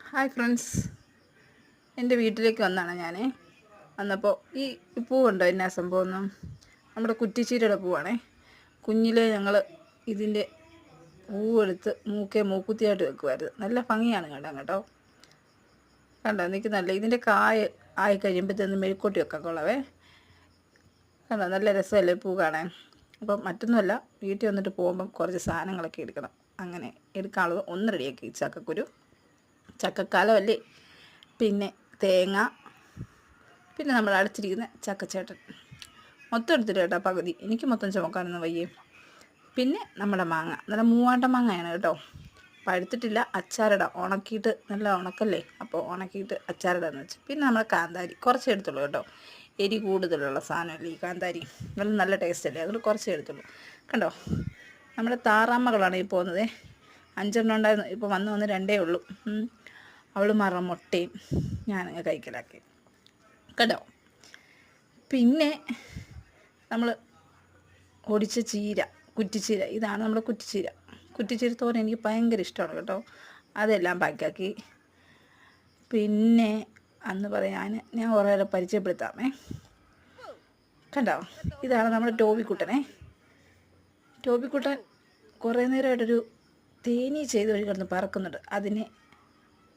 Hi friends, എൻ്റെ വീട്ടിലേക്ക് വന്നതാണ് ഞാൻ. വന്നപ്പോൾ ഈ പൂവുണ്ടോ എന്നാ സംഭവം? നമ്മുടെ കുറ്റിച്ചീരയുടെ പൂവാണേ. കുഞ്ഞിലെ ഞങ്ങൾ ഇതിൻ്റെ പൂവെടുത്ത് മൂക്കുത്തിയായിട്ട് വെക്കുമായിരുന്നു. നല്ല ഭംഗിയാണ് കേട്ടോ. കണ്ടോ, എനിക്ക് നല്ല ഇതിൻ്റെ കായ ആയി കഴിയുമ്പോഴത്തേന്ന് മെഴുക്കോട്ടി വെക്കാൻ കൊള്ളവേ. കണ്ടോ, നല്ല രസമല്ലേ പൂ കാണാൻ. അപ്പം മറ്റൊന്നുമല്ല, വീട്ടിൽ വന്നിട്ട് പോകുമ്പം കുറച്ച് സാധനങ്ങളൊക്കെ എടുക്കണം. അങ്ങനെ എടുക്കാനുള്ളത് ഒന്ന് റെഡിയാക്കി. ചക്കക്കുരു, ചക്കക്കാലമല്ലേ, പിന്നെ തേങ്ങ, പിന്നെ നമ്മൾ അടച്ചിരിക്കുന്ന ചക്കച്ചേട്ടൻ. മൊത്തം എടുത്തിട്ട് കേട്ടോ, പകുതി. എനിക്ക് മൊത്തം ചുമക്കാനൊന്നും വയ്യേ. പിന്നെ നമ്മുടെ മാങ്ങ, നല്ല മൂവാണ്ട മാങ്ങയാണ് കേട്ടോ. പഴുത്തിട്ടില്ല, അച്ചാറിടാം. ഉണക്കിയിട്ട്, നല്ല ഉണക്കല്ലേ, അപ്പോൾ ഉണക്കിയിട്ട് അച്ചാറിടാന്ന് വെച്ചു. പിന്നെ നമ്മുടെ കാന്താരി കുറച്ചേ എടുത്തുള്ളൂ കേട്ടോ. എരി കൂടുതലുള്ള സാധനമല്ലേ ഈ കാന്താരി, നല്ല ടേസ്റ്റ് അല്ലേ, അതുകൊണ്ട് കുറച്ചേ എടുത്തുള്ളൂ. കണ്ടോ, നമ്മുടെ താറാമ്മകളാണ് ഈ പോകുന്നത്. 5 ഉണ്ടായിരുന്നു, ഇപ്പോൾ വന്ന് 2 ഉള്ളൂ. അവൾ മുട്ടയും ഞാൻ കഴിക്കലാക്കി കേട്ടോ. പിന്നെ നമ്മൾ ഒടിച്ച ചീര, കുറ്റിച്ചീര, ഇതാണ് നമ്മുടെ കുറ്റിച്ചീര തോരൻ. എനിക്ക് ഭയങ്കര ഇഷ്ടമാണ് കേട്ടോ. അതെല്ലാം പാക്കാക്കി. പിന്നെ അന്ന് പറയാൻ ഞാൻ കുറേ പരിചയപ്പെടുത്താമേ. കണ്ടോ, ഇതാണ് നമ്മുടെ ടോബിക്കുട്ടൻ കുറേ നേരമായിട്ടൊരു തേനീ ചെയ്ത് വഴി കിടന്ന് പറക്കുന്നുണ്ട്. അതിനെ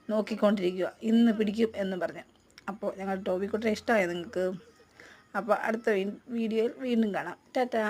നോക്കിക്കൊണ്ടിരിക്കുക, ഇന്ന് പിടിക്കും എന്ന് പറഞ്ഞ്. അപ്പോൾ ഞങ്ങൾ ടോബിക്കുട്ടനെ ഇഷ്ടമായി നിങ്ങൾക്ക്. അപ്പോൾ അടുത്ത വീഡിയോയിൽ വീണ്ടും കാണാം. ടാറ്റാ.